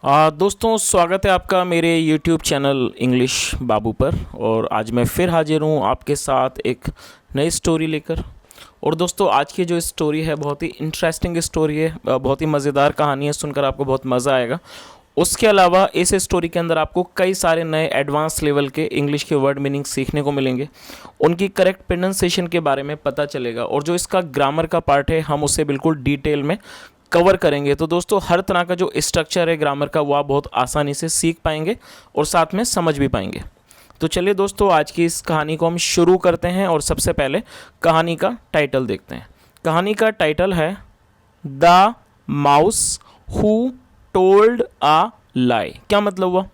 दोस्तों, स्वागत है आपका मेरे YouTube चैनल इंग्लिश बाबू पर। और आज मैं फिर हाजिर हूँ आपके साथ एक नई स्टोरी लेकर। और दोस्तों, आज की जो स्टोरी है बहुत ही इंटरेस्टिंग स्टोरी है, बहुत ही मज़ेदार कहानी है, सुनकर आपको बहुत मज़ा आएगा। उसके अलावा इस स्टोरी के अंदर आपको कई सारे नए एडवांस लेवल के इंग्लिश के वर्ड मीनिंग सीखने को मिलेंगे, उनकी करेक्ट प्रोनाउंसिएशन के बारे में पता चलेगा, और जो इसका ग्रामर का पार्ट है हम उसे बिल्कुल डिटेल में कवर करेंगे। तो दोस्तों, हर तरह का जो स्ट्रक्चर है ग्रामर का वो आप बहुत आसानी से सीख पाएंगे और साथ में समझ भी पाएंगे। तो चलिए दोस्तों, आज की इस कहानी को हम शुरू करते हैं और सबसे पहले कहानी का टाइटल देखते हैं। कहानी का टाइटल है द माउस हु टोल्ड आ लाई। क्या मतलब हुआ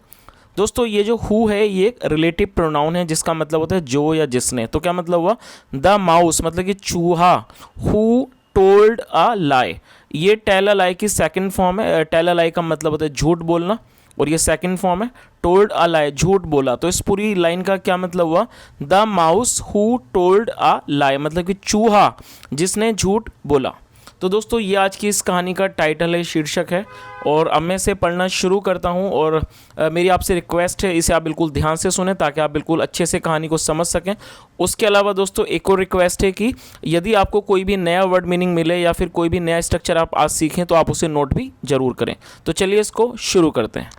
दोस्तों? ये जो हु है ये एक रिलेटिव प्रोनाउन है जिसका मतलब होता है जो या जिसने। तो क्या मतलब हुआ? द माउस मतलब कि चूहा, हु टोल्ड अ लाई, ये टेल अ लाई की सेकंड फॉर्म है। टेल अ लाई का मतलब होता है झूठ बोलना, और ये सेकंड फॉर्म है। टोल्ड अ लाई, झूठ बोला। तो इस पूरी लाइन का क्या मतलब हुआ? The mouse who told a lie, मतलब कि चूहा जिसने झूठ बोला। तो दोस्तों, ये आज की इस कहानी का टाइटल है, शीर्षक है। और अब मैं इसे पढ़ना शुरू करता हूँ। और मेरी आपसे रिक्वेस्ट है, इसे आप बिल्कुल ध्यान से सुनें ताकि आप बिल्कुल अच्छे से कहानी को समझ सकें। उसके अलावा दोस्तों, एक और रिक्वेस्ट है कि यदि आपको कोई भी नया वर्ड मीनिंग मिले या फिर कोई भी नया स्ट्रक्चर आप आज सीखें तो आप उसे नोट भी जरूर करें। तो चलिए इसको शुरू करते हैं।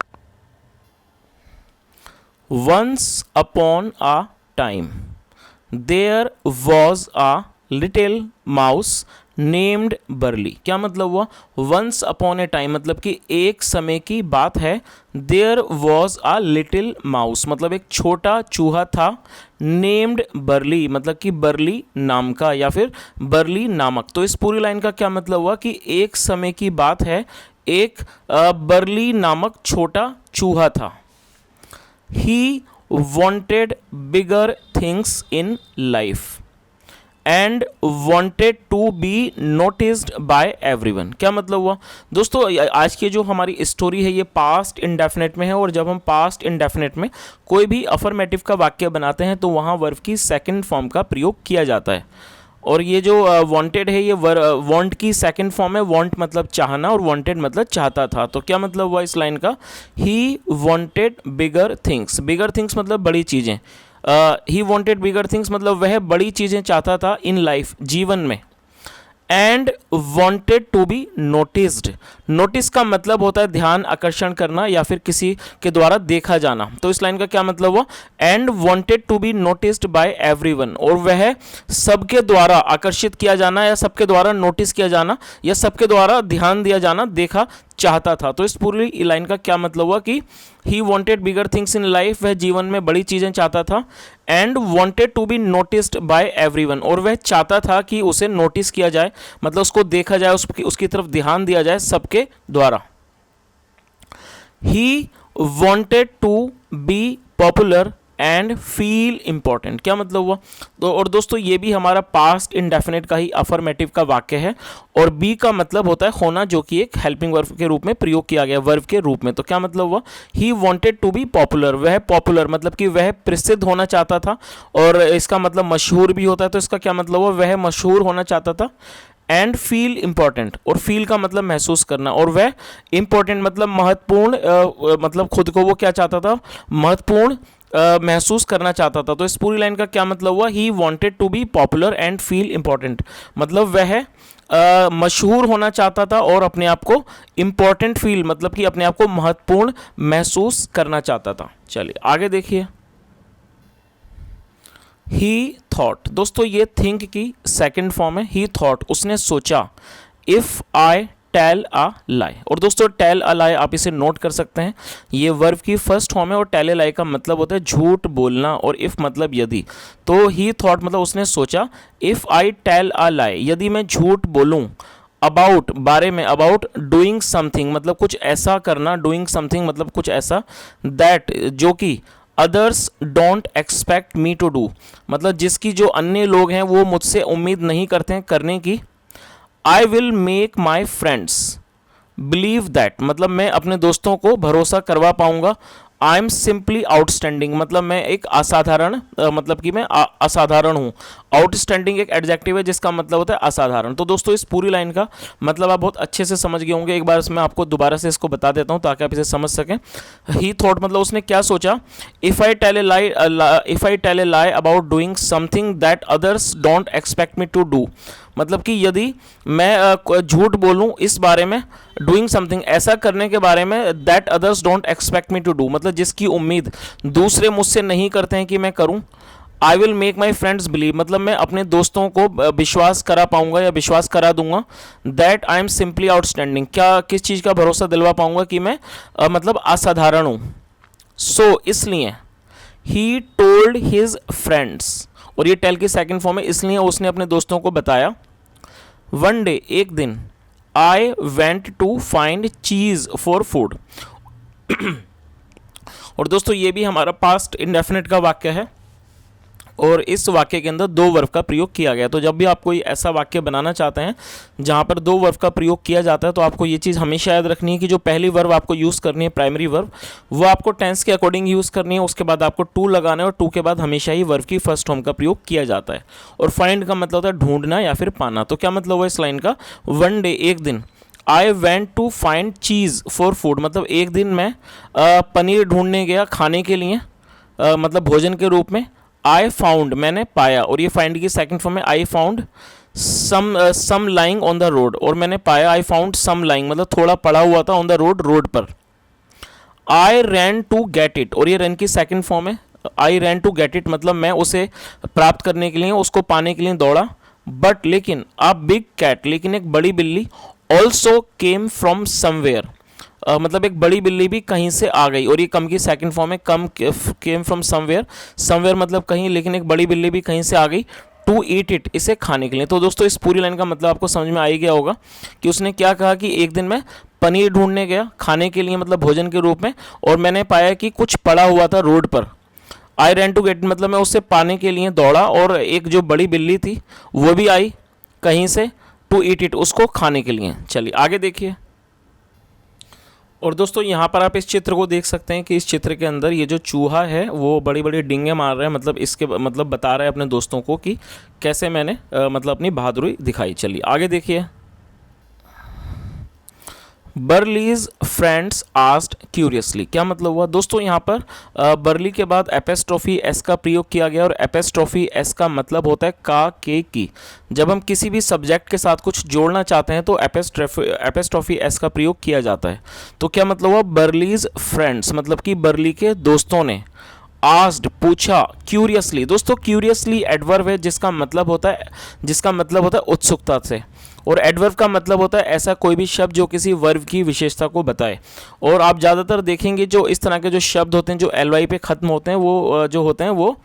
Once upon a time there was a little mouse named Burly. क्या मतलब हुआ? वंस अपॉन ए टाइम मतलब कि एक समय की बात है। There was a little mouse मतलब एक छोटा चूहा था। नेम्ड बर्ली मतलब कि बर्ली नाम का या फिर बर्ली नामक। तो इस पूरी लाइन का क्या मतलब हुआ कि एक समय की बात है, एक बर्ली नामक छोटा चूहा था। He wanted bigger things in life and wanted to be noticed by everyone. क्या मतलब हुआ दोस्तों? आज की जो हमारी स्टोरी है ये पास्ट इंडेफिनेट में है, और जब हम पास्ट इंडेफिनेट में कोई भी अफर्मेटिव का वाक्य बनाते हैं तो वहाँ वर्ब की सेकंड फॉर्म का प्रयोग किया जाता है। और ये जो वांटेड है ये वांट की सेकंड फॉर्म है। वांट मतलब चाहना और वांटेड मतलब चाहता था। तो क्या मतलब हुआ इस लाइन का? He wanted bigger things. Bigger things मतलब बड़ी चीज़ें। ही वांटेड बिगर थिंग्स मतलब वह बड़ी चीज़ें चाहता था इन लाइफ, जीवन में। And wanted to be noticed. Notice का मतलब होता है ध्यान आकर्षण करना या फिर किसी के द्वारा देखा जाना। तो इस लाइन का क्या मतलब हुआ? And wanted to be noticed by everyone, और वह सबके द्वारा आकर्षित किया जाना या सबके द्वारा नोटिस किया जाना या सबके द्वारा ध्यान दिया जाना, देखा चाहता था। तो इस पूरी लाइन का क्या मतलब हुआ कि he wanted bigger things in life, वह जीवन में बड़ी चीज़ें चाहता था। And wanted to be noticed by everyone, और वह चाहता था कि उसे नोटिस किया जाए, मतलब उसको देखा जाए, उसकी तरफ ध्यान दिया जाए सबके द्वारा। He wanted to be popular and feel important. क्या मतलब हुआ? तो और दोस्तों, ये भी हमारा पास्ट इंडेफिनेट का ही अफर्मेटिव का वाक्य है, और बी का मतलब होता है होना, जो कि एक हेल्पिंग वर्ब के रूप में प्रयोग किया गया, वर्ब के रूप में। तो क्या मतलब हुआ? He wanted to be popular, वह पॉपुलर मतलब कि वह प्रसिद्ध होना चाहता था, और इसका मतलब मशहूर भी होता है। तो इसका क्या मतलब हुआ? वह मशहूर होना चाहता था। एंड फील इंपॉर्टेंट, और फील का मतलब महसूस करना, और वह इंपॉर्टेंट मतलब महत्वपूर्ण, मतलब खुद को वो क्या चाहता था? महत्वपूर्ण महसूस करना चाहता था। तो इस पूरी लाइन का क्या मतलब हुआ? He wanted to be popular and feel important, मतलब वह मशहूर होना चाहता था और अपने आप को इंपॉर्टेंट फील मतलब कि अपने आप को महत्वपूर्ण महसूस करना चाहता था। चलिए आगे देखिए। ही थॉट, दोस्तों ये थिंक की सेकंड फॉर्म है। ही थॉट, उसने सोचा। इफ आई टेल अ लाई, और दोस्तों टेल अ लाई आप इसे नोट कर सकते हैं, ये वर्ब की फर्स्ट फॉर्म है, और टेल अ लाई का मतलब होता है झूठ बोलना, और इफ मतलब यदि। तो ही थॉट मतलब उसने सोचा। इफ आई टेल अ लाई, यदि मैं झूठ बोलूं। अबाउट, बारे में। अबाउट डूइंग समथिंग मतलब कुछ ऐसा करना। डूइंग समथिंग मतलब कुछ ऐसा। दैट, जो कि। Others don't expect me to do, मतलब जिसकी जो अन्य लोग हैं वो मुझसे उम्मीद नहीं करते हैं करने की। I will make my friends believe that, मतलब मैं अपने दोस्तों को भरोसा करवा पाऊंगा। आई एम सिंपली आउटस्टैंडिंग, मतलब मैं एक असाधारण मतलब कि मैं असाधारण हूँ। आउटस्टैंडिंग एक एडजेक्टिव है जिसका मतलब होता है असाधारण। तो दोस्तों इस पूरी लाइन का मतलब आप बहुत अच्छे से समझ गए होंगे। एक बार मैं आपको दोबारा से इसको बता देता हूँ ताकि आप इसे समझ सकें। ही थॉट मतलब उसने क्या सोचा, if I tell a lie about doing something that others don't expect me to do, मतलब कि यदि मैं झूठ बोलूं इस बारे में, डूइंग समथिंग ऐसा करने के बारे में, that others don't expect me to do, मतलब जिसकी उम्मीद दूसरे मुझसे नहीं करते हैं कि मैं करूं। I will make my friends believe, मतलब मैं अपने दोस्तों को विश्वास करा पाऊंगा या विश्वास करा दूंगा। That I am simply outstanding, क्या किस चीज़ का भरोसा दिलवा पाऊंगा कि मैं मतलब असाधारण हूं। सो इसलिए ही टोल्ड हिज फ्रेंड्स, और ये टेल की सेकंड फॉर्म है, इसलिए उसने अपने दोस्तों को बताया। वन डे एक दिन, आई वेंट टू फाइंड चीज फॉर फूड। और दोस्तों ये भी हमारा पास्ट इंडेफिनिट का वाक्य है, और इस वाक्य के अंदर दो वर्ब का प्रयोग किया गया। तो जब भी आप कोई ऐसा वाक्य बनाना चाहते हैं जहां पर दो वर्ब का प्रयोग किया जाता है, तो आपको ये चीज़ हमेशा याद रखनी है कि जो पहली वर्ब आपको यूज़ करनी है, प्राइमरी वर्ब, वो आपको टेंस के अकॉर्डिंग यूज़ करनी है। उसके बाद आपको टू लगाना है, और टू के बाद हमेशा ही वर्ब की फर्स्ट फॉर्म का प्रयोग किया जाता है। और फाइंड का मतलब होता है ढूंढना या फिर पाना। तो क्या मतलब हुआ इस लाइन का, वन डे एक दिन, I went to find cheese for food, मतलब एक दिन मैं पनीर ढूंढने गया खाने के लिए, मतलब भोजन के रूप में। आई फाउंड मैंने पाया, और ये फाइंड की सेकंड फॉर्म है, I found some lying on the road, और मैंने पाया, आई फाउंड सम लाइंग मतलब थोड़ा पड़ा हुआ था, ऑन द रोड रोड पर। आई रैन टू गेट इट, और ये रन की सेकंड फॉर्म है, आई रैन टू गेट इट मतलब मैं उसे प्राप्त करने के लिए, उसको पाने के लिए दौड़ा। बट लेकिन अ बिग कैट, लेकिन एक बड़ी बिल्ली, ऑल्सो केम फ्रॉम समवेयर, मतलब एक बड़ी बिल्ली भी कहीं से आ गई, और ये कम की सेकंड फॉर्म है, कम केम फ्रॉम समवेयर, समवेयर मतलब कहीं, लेकिन एक बड़ी बिल्ली भी कहीं से आ गई, टू ईट इट इसे खाने के लिए। तो दोस्तों इस पूरी लाइन का मतलब आपको समझ में आ ही गया होगा कि उसने क्या कहा कि एक दिन मैं पनीर ढूंढने गया खाने के लिए, मतलब भोजन के रूप में, और मैंने पाया कि कुछ पड़ा हुआ था रोड पर। आई रैन टू गेट मतलब मैं उससे पाने के लिए दौड़ा, और एक जो बड़ी बिल्ली थी वो भी आई कहीं से, टू ईट इट उसको खाने के लिए। चलिए आगे देखिए। और दोस्तों यहाँ पर आप इस चित्र को देख सकते हैं कि इस चित्र के अंदर ये जो चूहा है वो बड़ी बड़ी डींगे मार रहा है, मतलब इसके मतलब बता रहा है अपने दोस्तों को कि कैसे मैंने मतलब अपनी बहादुरी दिखाई। चलिए आगे देखिए। बर्लीज फ्रेंड्स आस्क्ड क्यूरियसली, क्या मतलब हुआ दोस्तों, यहाँ पर बर्ली के बाद एपेस्ट्रॉफी एस का प्रयोग किया गया, और एपेस्ट्रॉफी एस का मतलब होता है का, के, की। जब हम किसी भी सब्जेक्ट के साथ कुछ जोड़ना चाहते हैं तो एपेस्ट्रॉफी एस का प्रयोग किया जाता है। तो क्या मतलब हुआ, बर्लीज फ्रेंड्स मतलब कि बर्ली के दोस्तों ने, आस्क्ड पूछा, क्यूरियसली, दोस्तों क्यूरियसली एडवर्ब है जिसका मतलब होता है उत्सुकता से, और एडवर्ब का मतलब होता है ऐसा कोई भी शब्द जो किसी वर्ब की विशेषता को बताए। और आप ज़्यादातर देखेंगे जो इस तरह के जो शब्द होते हैं जो एल वाई पे ख़त्म होते हैं, वो जो होते हैं वो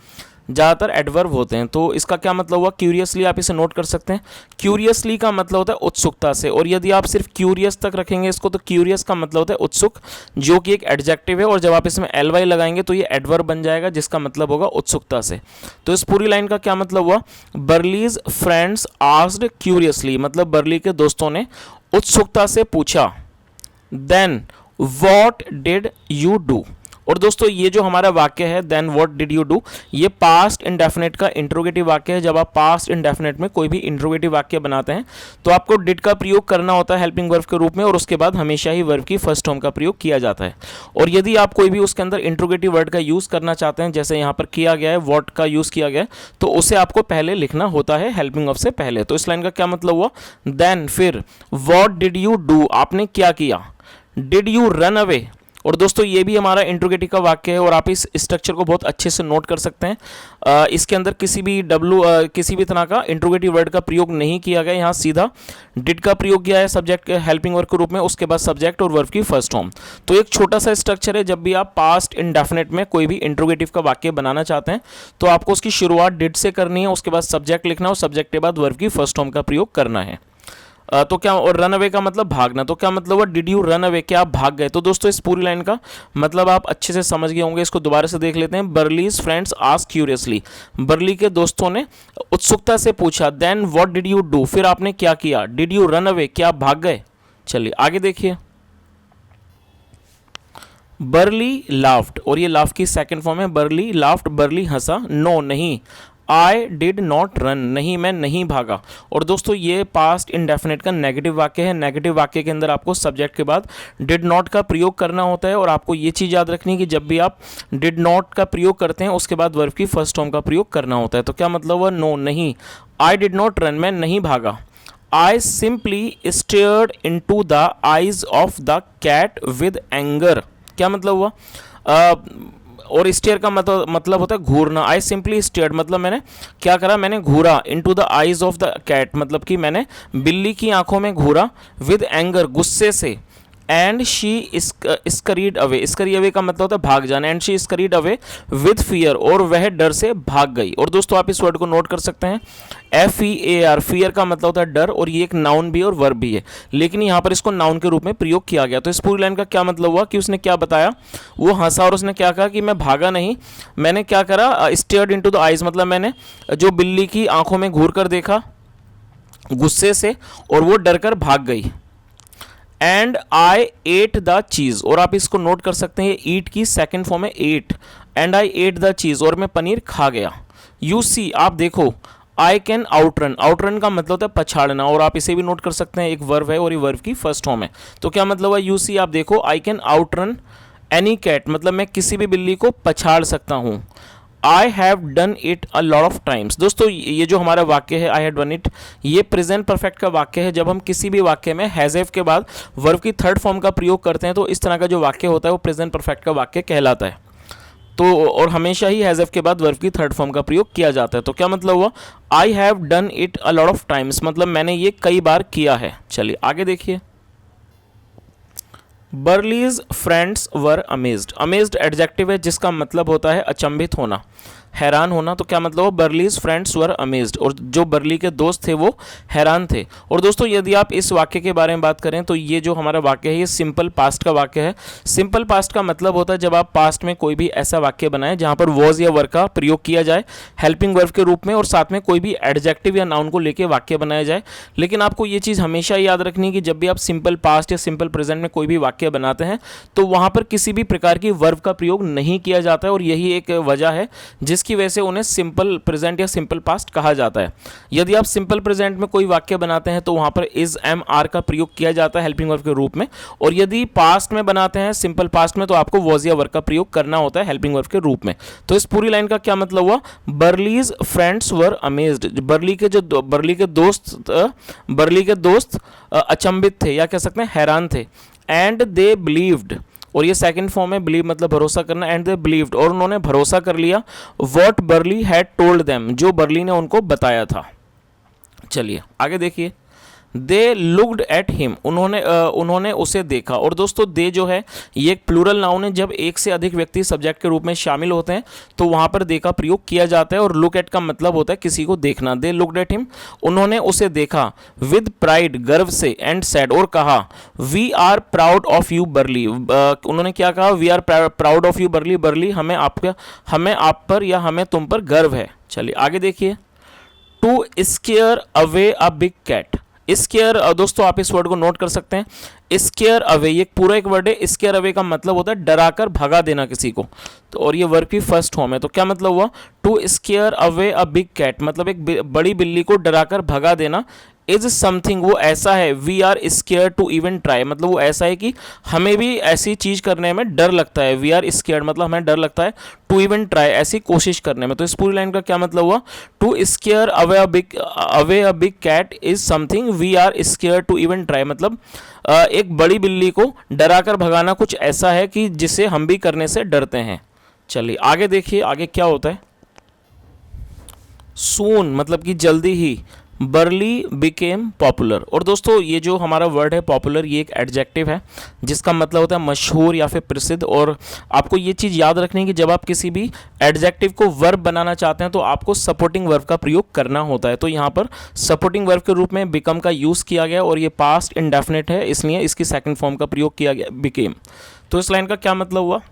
ज़्यादातर एडवर्ब होते हैं। तो इसका क्या मतलब हुआ, क्यूरियसली, आप इसे नोट कर सकते हैं। क्यूरियसली का मतलब होता है उत्सुकता से, और यदि आप सिर्फ क्यूरियस तक रखेंगे इसको तो क्यूरियस का मतलब होता है उत्सुक, जो कि एक एडजेक्टिव है, और जब आप इसमें एल वाई लगाएंगे तो ये एडवर्ब बन जाएगा जिसका मतलब होगा उत्सुकता से। तो इस पूरी लाइन का क्या मतलब हुआ, बर्लीज फ्रेंड्स आस्क्ड क्यूरियसली मतलब बर्ली के दोस्तों ने उत्सुकता से पूछा। Then what did you do, और दोस्तों ये जो हमारा वाक्य है then what did you do, ये पास्ट इंडेफिनिट का इंट्रोगेटिव वाक्य है। जब आप पास्ट इंडेफिनिट में कोई भी इंट्रोगेटिव वाक्य बनाते हैं तो आपको डिड का प्रयोग करना होता है हेल्पिंग वर्ब के रूप में, और उसके बाद हमेशा ही वर्ब की फर्स्ट फॉर्म का प्रयोग किया जाता है। और यदि आप कोई भी उसके अंदर इंट्रोगेटिव वर्ड का यूज़ करना चाहते हैं, जैसे यहाँ पर किया गया है, व्हाट का यूज़ किया गया है, तो उसे आपको पहले लिखना होता है हेल्पिंग वर्ब से पहले। तो इस लाइन का क्या मतलब हुआ, देन फिर, व्हाट डिड यू डू आपने क्या किया, डिड यू रन अवे, और दोस्तों ये भी हमारा इंट्रोगेटिव का वाक्य है, और आप इस स्ट्रक्चर को बहुत अच्छे से नोट कर सकते हैं। इसके अंदर किसी भी तरह का इंट्रोगेटिव वर्ड का प्रयोग नहीं किया गया, यहाँ सीधा डिड का प्रयोग किया है सब्जेक्ट हेल्पिंग वर्ब के रूप में, उसके बाद सब्जेक्ट और वर्ब की फर्स्ट फॉर्म। तो एक छोटा सा स्ट्रक्चर है, जब भी आप पास्ट इंडेफिनिट में कोई भी इंट्रोगेटिव का वाक्य बनाना चाहते हैं तो आपको उसकी शुरुआत डिड से करनी है, उसके बाद सब्जेक्ट लिखना है, और सब्जेक्ट के बाद वर्ब की फर्स्ट फॉर्म का प्रयोग करना है। तो क्या, और रन अवे का मतलब भागना, तो क्या मतलब हुआ, डिड यू रन अवे, क्या आप भाग गए। तो दोस्तों इस पूरी लाइन का मतलब आप अच्छे से समझ गए होंगे, इसको दोबारा से देख लेते हैं। Burly's friends asked curiously, Burly के दोस्तों ने उत्सुकता से पूछा। Then what did you do, फिर आपने क्या किया। डिड यू रन अवे, क्या आप भाग गए। चलिए आगे देखिए। बर्ली लाफ्ड, और ये लाफ की सेकंड फॉर्म है, बर्ली लाफ्ड, बर्ली हंसा, नो नहीं, आई डिड नॉट रन, नहीं मैं नहीं भागा। और दोस्तों ये पास्ट इंडेफिनिट का नेगेटिव वाक्य है। नेगेटिव वाक्य के अंदर आपको सब्जेक्ट के बाद डिड नॉट का प्रयोग करना होता है, और आपको ये चीज़ याद रखनी है कि जब भी आप डिड नॉट का प्रयोग करते हैं उसके बाद वर्ब की फर्स्ट फॉर्म का प्रयोग करना होता है। तो क्या मतलब हुआ, नो नहीं, आई डिड नॉट रन, मैं नहीं भागा, I simply stared into the eyes of the cat with anger. क्या मतलब हुआ, और स्टेयर का मतलब होता है घूरना। आई सिंपली स्टेयर्ड मतलब मैंने क्या करा, मैंने घूरा, into the eyes of the cat मतलब कि मैंने बिल्ली की आंखों में घूरा, विद एंगर गुस्से से, and she scurried away, scurry away का मतलब होता है भाग जाना, and she scurried away with fear, और वह डर से भाग गई। और दोस्तों आप इस वर्ड को नोट कर सकते हैं, FEAR, फियर का मतलब होता है डर, और ये एक नाउन भी और वर्ब भी है, लेकिन यहाँ पर इसको नाउन के रूप में प्रयोग किया गया। तो इस पूरी लाइन का क्या मतलब हुआ कि उसने क्या बताया, वो हंसा और उसने क्या कहा कि मैं भागा नहीं, मैंने क्या करा, स्टेयर्ड इनटू द आइज मतलब मैंने जो बिल्ली की आंखों में घूर कर देखा गुस्से से, और वो डर कर भाग गई। And I ate the cheese, और आप इसको नोट कर सकते हैं, ईट की सेकंड फॉर्म है ate, and I ate the cheese, और मैं पनीर खा गया। यू सी आप देखो, आई कैन आउटरन, आउटरन का मतलब होता है पछाड़ना, और आप इसे भी नोट कर सकते हैं, एक वर्ब है और ये वर्ब की फर्स्ट फॉर्म है। तो क्या मतलब है, यू सी आप देखो, I can outrun any cat मतलब मैं किसी भी बिल्ली को पछाड़ सकता हूँ। I have done it a lot of times. दोस्तों ये जो हमारा वाक्य है आई हैव डन इट, ये प्रेजेंट परफेक्ट का वाक्य है। जब हम किसी भी वाक्य में हैज़ के बाद वर्ब की थर्ड फॉर्म का प्रयोग करते हैं तो इस तरह का जो वाक्य होता है वो प्रेजेंट परफेक्ट का वाक्य कहलाता है। तो और हमेशा ही हैज़ के बाद वर्ब की थर्ड फॉर्म का प्रयोग किया जाता है। तो क्या मतलब हुआ, I have done it a lot of times मतलब मैंने ये कई बार किया है। चलिए आगे देखिए, Burley's friends were amazed, amazed adjective है जिसका मतलब होता है अचंभित होना, हैरान होना। तो क्या मतलब हो, बर्लीज फ्रेंड्स वर अमेज्ड, और जो बर्ली के दोस्त थे वो हैरान थे। और दोस्तों यदि आप इस वाक्य के बारे में बात करें तो ये जो हमारा वाक्य है ये सिंपल पास्ट का वाक्य है। सिंपल पास्ट का मतलब होता है जब आप पास्ट में कोई भी ऐसा वाक्य बनाएं जहां पर वॉज या वर का प्रयोग किया जाए हेल्पिंग वर्ब के रूप में, और साथ में कोई भी एडजेक्टिव या नाउन को लेकर वाक्य बनाया जाए। लेकिन आपको ये चीज़ हमेशा याद रखनी है कि जब भी आप सिंपल पास्ट या सिंपल प्रेजेंट में कोई भी वाक्य बनाते हैं तो वहां पर किसी भी प्रकार की वर्ब का प्रयोग नहीं किया जाता है, और यही एक वजह है जिसकी वजह से उन्हें सिंपल प्रेजेंट या सिंपल पास्ट कहा जाता है। यदि आप सिंपल प्रेजेंट में कोई वाक्य बनाते हैं तो वहां पर इज एम आर का प्रयोग किया जाता है हेल्पिंग वर्ब के रूप में, और यदि पास्ट में बनाते हैं सिंपल पास्ट में तो आपको वॉज या वर का प्रयोग करना होता है हेल्पिंग वर्ब के रूप में। तो इस पूरी लाइन का क्या मतलब हुआ, Burly's friends were amazed, barley के दोस्त अचंभित थे या कह सकते हैं हैरान थे। एंड दे बिलीव्ड, और ये सेकंड फॉर्म है, बिलीव मतलब भरोसा करना, एंड दे बिलीव्ड और उन्होंने भरोसा कर लिया, what barley had told them, जो बर्ली ने उनको बताया था। चलिए आगे देखिए, दे लुक्ड एट हिम, उन्होंने उसे देखा। और दोस्तों दे जो है ये एक प्लूरल नाउन है, जब एक से अधिक व्यक्ति सब्जेक्ट के रूप में शामिल होते हैं तो वहां पर दे का प्रयोग किया जाता है, और लुक एट का मतलब होता है किसी को देखना। दे लुक्ड एट हिम, उन्होंने उसे देखा, विद प्राइड गर्व से, एंड सेड और कहा, we are proud of you Burly, उन्होंने क्या कहा, we are proud of you Burly, Burly हमें आप पर या हमें तुम पर गर्व है। चलिए आगे देखिए, to scare away a big cat, scare दोस्तों आप इस वर्ड को नोट कर सकते हैं, स्केयर अवे ये पूरा एक वर्ड है। स्केयर अवे का मतलब होता है डराकर भगा देना किसी को, तो और ये वर्ब की फर्स्ट फॉर्म है। तो क्या मतलब हुआ, to scare away a big cat मतलब एक बड़ी बिल्ली को डराकर भगा देना। इज समथिंग वो ऐसा है, we are scare to even try मतलब वो ऐसा है कि हमें भी ऐसी चीज़ करने में डर लगता है। वी आर स्केयर्ड मतलब हमें डर लगता है, टू इवन ट्राई ऐसी कोशिश करने में। तो इस पूरी लाइन का क्या मतलब हुआ, to scare away a big cat is something we are scare to even try मतलब एक बड़ी बिल्ली को डराकर भगाना कुछ ऐसा है कि जिसे हम भी करने से डरते हैं। चलिए आगे देखिए, आगे क्या होता है, सून मतलब कि जल्दी ही, बर्ली बिकेम पॉपुलर। और दोस्तों ये जो हमारा वर्ड है पॉपुलर ये एक एडजेक्टिव है जिसका मतलब होता है मशहूर या फिर प्रसिद्ध। और आपको ये चीज़ याद रखनी है कि जब आप किसी भी एडजेक्टिव को वर्ब बनाना चाहते हैं तो आपको सपोर्टिंग वर्ब का प्रयोग करना होता है। तो यहाँ पर सपोर्टिंग वर्ब के रूप में बिकम का यूज़ किया गया, और ये पास्ट इंडेफिनिट है इसलिए इसकी सेकेंड फॉर्म का प्रयोग किया गया बिकेम। तो इस लाइन का क्या मतलब हुआ,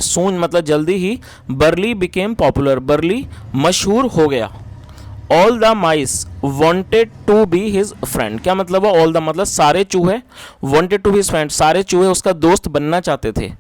सून मतलब जल्दी ही, बर्ली बिकेम पॉपुलर बर्ली मशहूर हो गया, all the mice wanted to be his friend. क्या मतलब है ऑल द मतलब सारे चूहे, wanted to be his friend सारे चूहे उसका दोस्त बनना चाहते थे।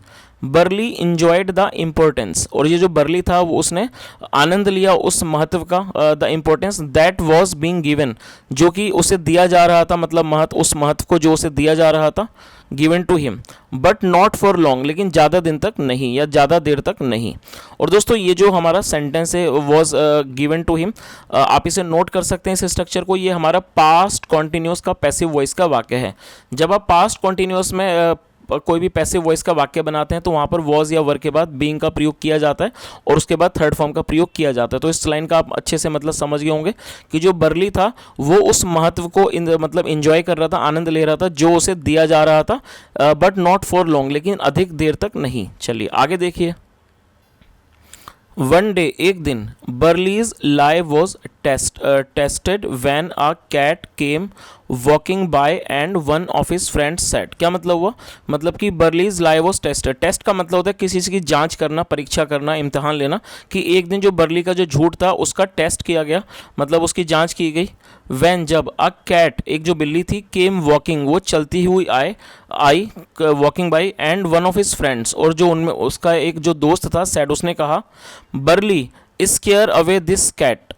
बर्ली इंजॉयड द इम्पोर्टेंस, और ये जो बर्ली था वो उसने आनंद लिया उस महत्व का, the importance that was being given, जो कि उसे दिया जा रहा था, मतलब महत्व, उस महत्व को जो उसे दिया जा रहा था, given to him, but not for long, लेकिन ज़्यादा दिन तक नहीं या ज़्यादा देर तक नहीं। और दोस्तों ये जो हमारा सेंटेंस है वॉज गिवन टू हिम, आप इसे नोट कर सकते हैं इस स्ट्रक्चर को, ये हमारा पास्ट कॉन्टिन्यूस का पैसिव वॉइस का वाक्य है। जब आप पास्ट कॉन्टिन्यूस में कोई भी पैसिव वॉइस का वाक्य बनाते हैं तो वहाँ पर वॉज या वर के बाद बीइंग का प्रयोग किया जाता है और उसके बाद थर्ड फॉर्म का प्रयोग किया जाता है। तो इस लाइन का आप अच्छे से मतलब समझ गए होंगे कि जो बर्ली था वो उस महत्व को मतलब इंजॉय कर रहा था, आनंद ले रहा था जो उसे दिया जा रहा था, बट नॉट फॉर लॉन्ग, लेकिन अधिक देर तक नहीं। चलिए आगे देखिए। वन डे एक दिन, Burley's lie was tested when a cat came walking by and one of his friends said. क्या मतलब हुआ, मतलब कि Burley's lie was tested, test का मतलब होता है किसी चीज़ की जांच करना, परीक्षा करना, इम्तिहान लेना, कि एक दिन जो बर्ली का जो झूठ था उसका टेस्ट किया गया, मतलब उसकी जांच की गई। वैन जब, अ कैट एक जो बिल्ली थी, केम वॉकिंग वो चलती हुई आई walking by, and one of his friends और जो उनमें उसका एक जो दोस्त था सैड, उसने कहा Burly scare away this cat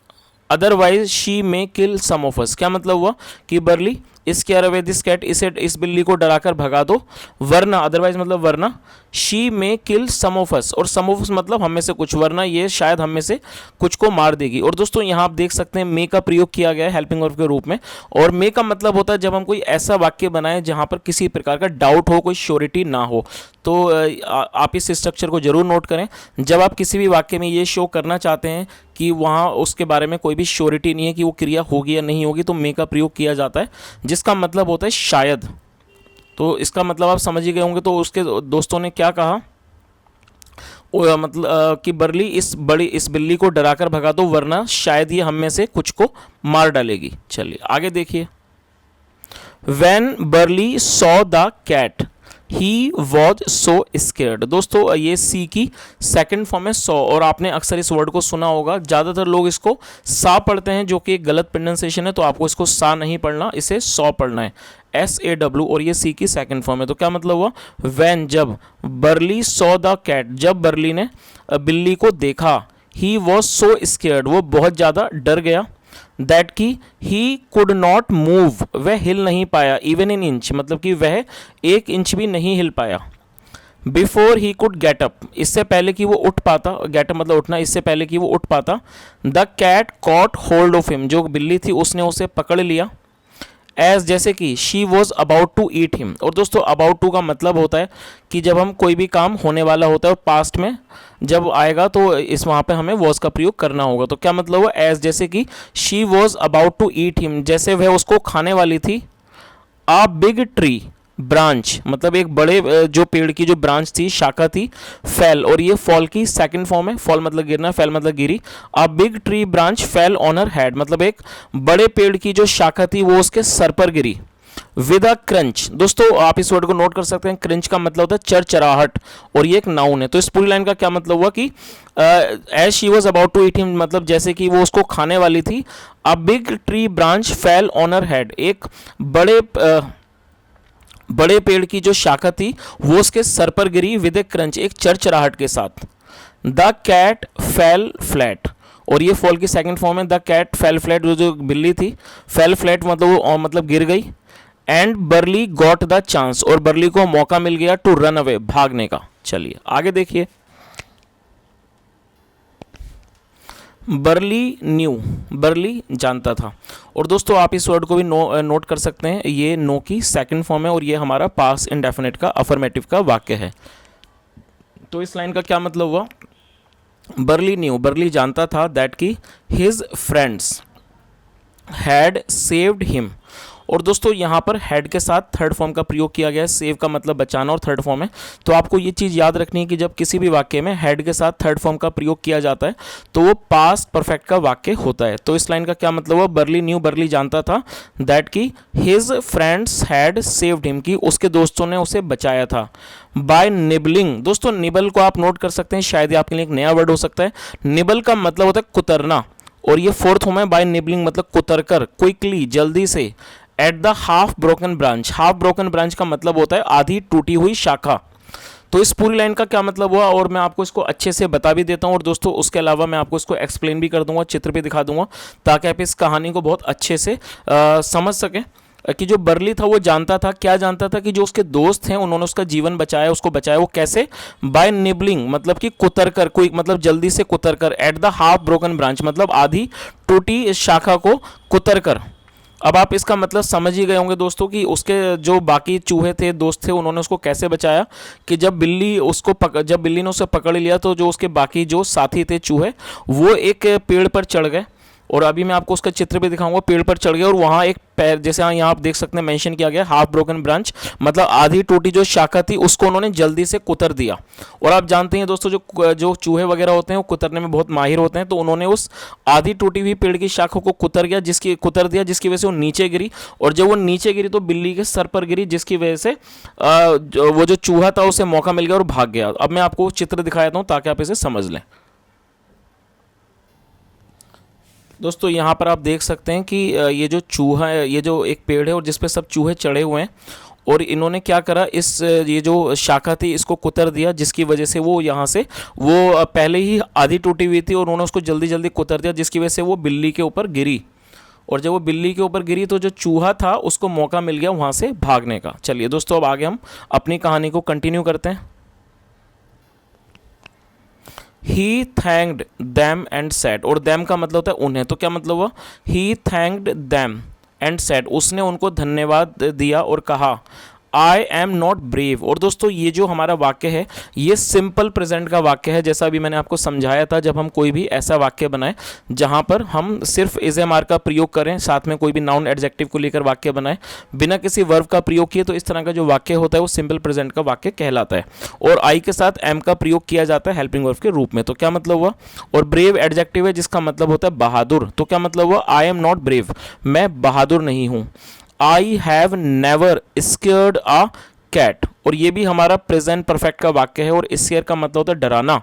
otherwise she may kill some of us. क्या मतलब हुआ कि Burly scare away this cat, इस बिल्ली को डराकर भगा दो, वरना, अदरवाइज मतलब वरना, she may kill some of अस, और सम ऑफ अस मतलब हम में से कुछ, वरना ये शायद हम में से कुछ को मार देगी। और दोस्तों यहाँ आप देख सकते हैं मे का प्रयोग किया गया है हेल्पिंग वर्ब के रूप में, और मे का मतलब होता है जब हम कोई ऐसा वाक्य बनाएं जहाँ पर किसी प्रकार का डाउट हो, कोई श्योरिटी ना हो। तो आप इस स्ट्रक्चर को जरूर नोट करें। जब आप किसी भी वाक्य में ये शो करना चाहते हैं कि वहाँ उसके बारे में कोई भी श्योरिटी नहीं है कि वो क्रिया होगी या नहीं होगी, तो मे का प्रयोग किया जाता है, जिसका मतलब होता है शायद। तो इसका मतलब आप समझ ही गए होंगे। तो उसके दोस्तों ने क्या कहा, मतलब कि बर्ली इस बिल्ली को डराकर भगा दो, वरना शायद ये हम में से कुछ को मार डालेगी। चलिए आगे देखिए। When Burly saw the cat he was so scared. दोस्तों ये सी की सेकंड फॉर्म है सॉ, और आपने अक्सर इस वर्ड को सुना होगा, ज़्यादातर लोग इसको सा पढ़ते हैं जो कि एक गलत प्रोनाउंसिएशन है, तो आपको इसको सा नहीं पढ़ना, इसे सॉ पढ़ना है, SAW, और ये सी की सेकंड फॉर्म है। तो क्या मतलब हुआ, वैन जब, बर्ली सॉ द कैट जब बर्ली ने बिल्ली को देखा, ही वॉज सो स्केर्ड वो बहुत ज़्यादा डर गया, दैट की ही कुड नॉट मूव वह हिल नहीं पाया, इवन इन इंच मतलब कि वह 1 इंच भी नहीं हिल पाया, before he could get up इससे पहले कि वो उठ पाता, गेट अप मतलब उठना, इससे पहले कि वो उठ पाता, the cat caught hold of him जो बिल्ली थी उसने उसे पकड़ लिया, एज जैसे कि she was about to eat him. और दोस्तों अबाउट टू का मतलब होता है कि जब हम कोई भी काम होने वाला होता है और पास्ट में जब आएगा तो इस वहाँ पे हमें वॉज का प्रयोग करना होगा। तो क्या मतलब हुआ, एज जैसे कि she was about to eat him जैसे वह उसको खाने वाली थी, अ बिग ट्री ब्रांच मतलब एक बड़े जो पेड़ की जो ब्रांच थी, शाखा थी, फेल, और ये फॉल की सेकंड फॉर्म है, फॉल मतलब गिरना, फेल मतलब गिरी, a big tree branch fell on her head मतलब एक बड़े पेड़ की जो शाखा थी वो उसके सर पर गिरी, विद अ क्रंच। दोस्तों आप इस वर्ड को नोट कर सकते हैं, क्रंच का मतलब होता है चरचराहट, और ये एक नाउन है। तो इस पूरी लाइन का क्या मतलब हुआ कि as she was about to eat him मतलब जैसे कि वो उसको खाने वाली थी, a big tree branch fell on her head एक बड़े पेड़ की जो शाखा थी वो उसके सर पर गिरी, विद ए क्रंच एक चरचराहट के साथ, द कैट फेल फ्लैट, और ये फॉल की सेकंड फॉर्म है, द कैट फेल फ्लैट जो बिल्ली थी, फेल फ्लैट मतलब वो मतलब गिर गई, and barley got the chance और बर्ली को मौका मिल गया, टू रन अवे भागने का। चलिए आगे देखिए। बर्ली न्यू बर्ली जानता था, और दोस्तों आप इस वर्ड को भी नोट कर सकते हैं, ये नो की सेकंड फॉर्म है और ये हमारा पास्ट इंडेफिनिट का अफर्मेटिव का वाक्य है। तो इस लाइन का क्या मतलब हुआ, बर्ली न्यू बर्ली जानता था, दैट की his friends had saved him, और दोस्तों यहाँ पर हैड के साथ थर्ड फॉर्म का प्रयोग किया गया है, सेव का मतलब बचाना और थर्ड फॉर्म है। तो आपको ये चीज़ याद रखनी है कि जब किसी भी वाक्य में हैड के साथ थर्ड फॉर्म का प्रयोग किया जाता है तो वो पास्ट परफेक्ट का वाक्य होता है। तो इस लाइन का क्या मतलब हुआ, बर्ली न्यू बर्ली जानता था, दैट की his friends had saved him की उसके दोस्तों ने उसे बचाया था, बाय निबलिंग। दोस्तों निबल को आप नोट कर सकते हैं, शायद आपके लिए एक नया वर्ड हो सकता है। निबल का मतलब होता है कुतरना, और ये फोर्थ फॉर्म है बाय निबलिंग मतलब कुतर कर, क्विकली जल्दी से, at the half broken branch. Half broken branch का मतलब होता है आधी टूटी हुई शाखा। तो इस पूरी लाइन का क्या मतलब हुआ, और मैं आपको इसको अच्छे से बता भी देता हूँ, और दोस्तों उसके अलावा मैं आपको इसको एक्सप्लेन भी कर दूंगा, चित्र भी दिखा दूंगा, ताकि आप इस कहानी को बहुत अच्छे से समझ सकें। कि जो बर्ली था वो जानता था, क्या जानता था, कि जो उसके दोस्त हैं उन्होंने उसका जीवन बचाया, उसको बचाया। वो कैसे? बाय निबलिंग मतलब कि कुतर कर, कोई मतलब जल्दी से कुतर कर, at the half broken branch मतलब आधी टूटी इस शाखा को कुतर कर। अब आप इसका मतलब समझ ही गए होंगे दोस्तों कि उसके जो बाकी चूहे थे, दोस्त थे, उन्होंने उसको कैसे बचाया। कि जब बिल्ली ने उसे पकड़ लिया तो जो उसके बाकी जो साथी थे चूहे, वो एक पेड़ पर चढ़ गए, और अभी मैं आपको उसका चित्र भी दिखाऊंगा। पेड़ पर चढ़ गए और वहाँ एक पैर, जैसे यहाँ आप देख सकते हैं मेंशन किया गया हाफ ब्रोकन ब्रांच, मतलब आधी टूटी जो शाखा थी उसको उन्होंने जल्दी से कुतर दिया। और आप जानते हैं दोस्तों जो चूहे वगैरह होते हैं वो कुतरने में बहुत माहिर होते हैं, तो उन्होंने उस आधी टूटी हुई पेड़ की शाखों को कुतर दिया, जिसकी वजह से वो नीचे गिरी। और जब वो नीचे गिरी तो बिल्ली के सर पर गिरी, जिसकी वजह से वो जो चूहा था उसे मौका मिल गया और भाग गया। अब मैं आपको चित्र दिखाता हूँ ताकि आप इसे समझ लें। दोस्तों यहाँ पर आप देख सकते हैं कि ये जो चूहा है, ये जो एक पेड़ है और जिस पे सब चूहे चढ़े हुए हैं, और इन्होंने क्या करा, ये जो शाखा थी इसको कुतर दिया, जिसकी वजह से वो यहाँ से वो पहले ही आधी टूटी हुई थी और उन्होंने उसको जल्दी जल्दी कुतर दिया, जिसकी वजह से वो बिल्ली के ऊपर गिरी। और जब वो बिल्ली के ऊपर गिरी तो जो चूहा था उसको मौका मिल गया वहाँ से भागने का। चलिए दोस्तों अब आगे हम अपनी कहानी को कंटिन्यू करते हैं। He thanked them and said, और दैम का मतलब होता है उन्हें, तो क्या मतलब हुआ, he thanked them and said, उसने उनको धन्यवाद दिया और कहा, आई एम नॉट ब्रेव। और दोस्तों ये जो हमारा वाक्य है ये सिंपल प्रेजेंट का वाक्य है, जैसा अभी मैंने आपको समझाया था। जब हम कोई भी ऐसा वाक्य बनाएं जहां पर हम सिर्फ इज एम आर का प्रयोग करें, साथ में कोई भी नाउन एडजेक्टिव को लेकर वाक्य बनाएं बिना किसी वर्ब का प्रयोग किए, तो इस तरह का जो वाक्य होता है वो सिंपल प्रेजेंट का वाक्य कहलाता है। और आई के साथ एम का प्रयोग किया जाता है हेल्पिंग वर्ब के रूप में। तो क्या मतलब हुआ, और ब्रेव एडजेक्टिव है जिसका मतलब होता है बहादुर, तो क्या मतलब हुआ, आई एम नॉट ब्रेव, मैं बहादुर नहीं हूं। I have never scared a cat, और ये भी हमारा प्रेजेंट परफेक्ट का वाक्य है, और स्केयर का मतलब होता है डराना,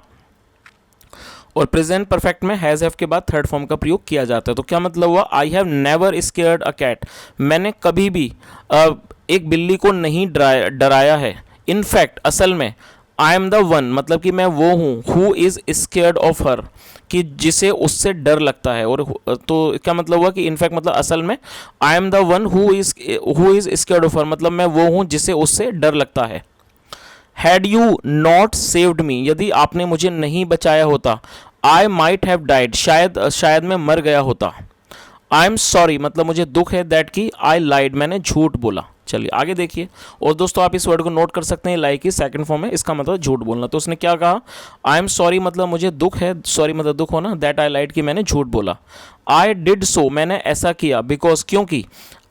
और प्रेजेंट परफेक्ट में हैज हैव के बाद थर्ड फॉर्म का प्रयोग किया जाता है। तो क्या मतलब हुआ, I have never scared a cat, मैंने कभी भी एक बिल्ली को नहीं डराया है। इनफैक्ट असल में आई एम द वन मतलब कि मैं वो हूँ, who is scared of her, कि जिसे उससे डर लगता है। और तो क्या मतलब हुआ कि इनफैक्ट मतलब असल में I am the one who is scared of her, मतलब मैं वो हूँ जिसे उससे डर लगता है। Had you not saved me, यदि आपने मुझे नहीं बचाया होता, आई माइट हैव डाइड, शायद मैं मर गया होता। आई एम सॉरी मतलब मुझे दुख है, दैट की आई लाइड, मैंने झूठ बोला। चलिए आगे देखिए, और दोस्तों आप इस वर्ड को नोट कर सकते हैं, लाई की सेकंड फॉर्म है, इसका मतलब झूठ बोलना। तो उसने क्या कहा, आई एम सॉरी मतलब मुझे दुख है, सॉरी मतलब दुख होना, दैट आई लाइड की मैंने झूठ बोला। आई डिड सो, मैंने ऐसा किया, बिकॉज क्योंकि,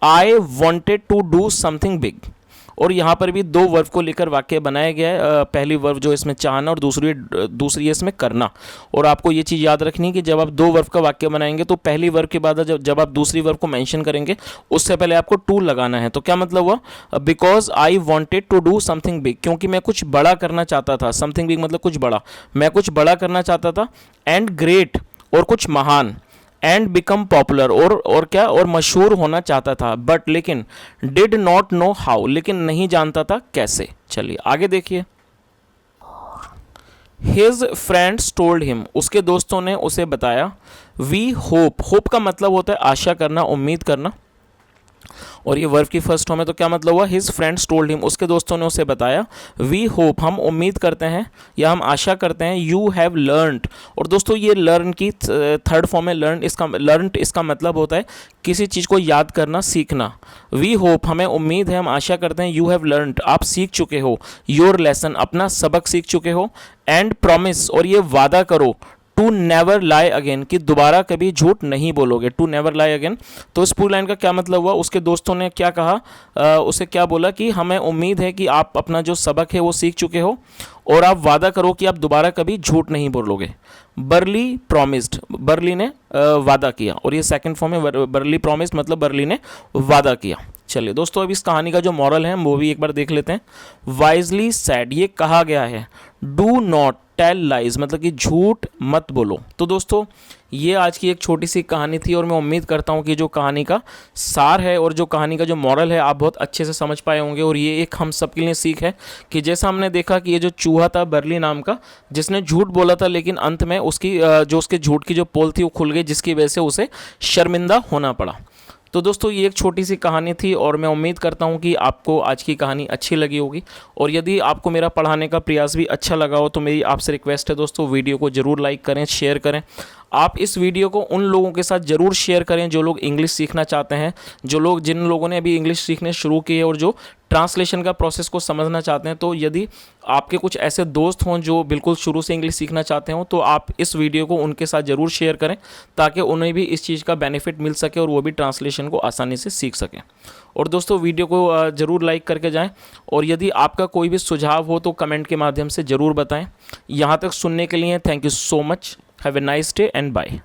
I wanted to do something big. और यहाँ पर भी दो वर्ब को लेकर वाक्य बनाया गया है। पहली वर्ब जो इसमें चाहना और दूसरी है इसमें करना। और आपको ये चीज़ याद रखनी है कि जब आप दो वर्ब का वाक्य बनाएंगे तो पहली वर्ब के बाद जब आप दूसरी वर्ब को मेंशन करेंगे उससे पहले आपको टू लगाना है। तो क्या मतलब हुआ, because I wanted to do something big, क्योंकि मैं कुछ बड़ा करना चाहता था। समथिंग बिग मतलब कुछ बड़ा, मैं कुछ बड़ा करना चाहता था। एंड ग्रेट और कुछ महान, एंड बिकम पॉपुलर और क्या, और मशहूर होना चाहता था। बट लेकिन, डिड नॉट नो हाउ, लेकिन नहीं जानता था कैसे। चलिए आगे देखिए। हिज फ्रेंड्स टोल्ड हिम, उसके दोस्तों ने उसे बताया। वी होप, होप का मतलब होता है आशा करना, उम्मीद करना, और ये वर्ब की फर्स्ट फॉर्म है। तो क्या मतलब हुआ, हिज फ्रेंड्स टोल्ड हिम, उसके दोस्तों ने उसे बताया। वी होप, हम उम्मीद करते हैं या हम आशा करते हैं। यू हैव लर्नड, और दोस्तों ये लर्न की थर्ड फॉर्म है लर्न। इसका मतलब होता है किसी चीज़ को याद करना, सीखना। वी होप हमें उम्मीद है, हम आशा करते हैं। यू हैव लर्नड आप सीख चुके हो। योर लेसन अपना सबक सीख चुके हो। एंड प्रॉमिस और ये वादा करो। टू नेवर लाई अगेन कि दोबारा कभी झूठ नहीं बोलोगे। To never lie again. तो इस पूरी लाइन का क्या मतलब हुआ, उसके दोस्तों ने क्या कहा, उसे क्या बोला कि हमें उम्मीद है कि आप अपना जो सबक है वो सीख चुके हो और आप वादा करो कि आप दोबारा कभी झूठ नहीं बोलोगे। बर्ली प्रॉमिस्ड, बर्ली ने वादा किया, और ये सेकंड फॉर्म है बर्ली प्रॉमिस्ड मतलब बर्ली ने वादा किया। चलिए दोस्तों अब इस कहानी का जो मॉरल है वो भी एक बार देख लेते हैं। वाइजली सेड, ये कहा गया है। डू नॉट टेल लाइज मतलब कि झूठ मत बोलो। तो दोस्तों ये आज की एक छोटी सी कहानी थी और मैं उम्मीद करता हूँ कि जो कहानी का सार है और जो कहानी का जो मॉरल है आप बहुत अच्छे से समझ पाए होंगे। और ये एक हम सबके लिए सीख है कि जैसा हमने देखा कि ये जो चूहा था बर्ली नाम का, जिसने झूठ बोला था लेकिन अंत में उसकी जो उसके झूठ की जो पोल थी वो खुल गई, जिसकी वजह से उसे शर्मिंदा होना पड़ा। तो दोस्तों ये एक छोटी सी कहानी थी और मैं उम्मीद करता हूँ कि आपको आज की कहानी अच्छी लगी होगी। और यदि आपको मेरा पढ़ाने का प्रयास भी अच्छा लगा हो तो मेरी आपसे रिक्वेस्ट है दोस्तों, वीडियो को ज़रूर लाइक करें, शेयर करें। आप इस वीडियो को उन लोगों के साथ ज़रूर शेयर करें जो लोग इंग्लिश सीखना चाहते हैं, जिन लोगों ने अभी इंग्लिश सीखने शुरू किए और जो ट्रांसलेशन का प्रोसेस को समझना चाहते हैं। तो यदि आपके कुछ ऐसे दोस्त हों जो बिल्कुल शुरू से इंग्लिश सीखना चाहते हो तो आप इस वीडियो को उनके साथ ज़रूर शेयर करें ताकि उन्हें भी इस चीज़ का बेनिफिट मिल सके और वो भी ट्रांसलेशन को आसानी से सीख सकें। और दोस्तों वीडियो को ज़रूर लाइक करके जाएं और यदि आपका कोई भी सुझाव हो तो कमेंट के माध्यम से ज़रूर बताएं। यहाँ तक सुनने के लिए thank you so much. Have a nice day and bye.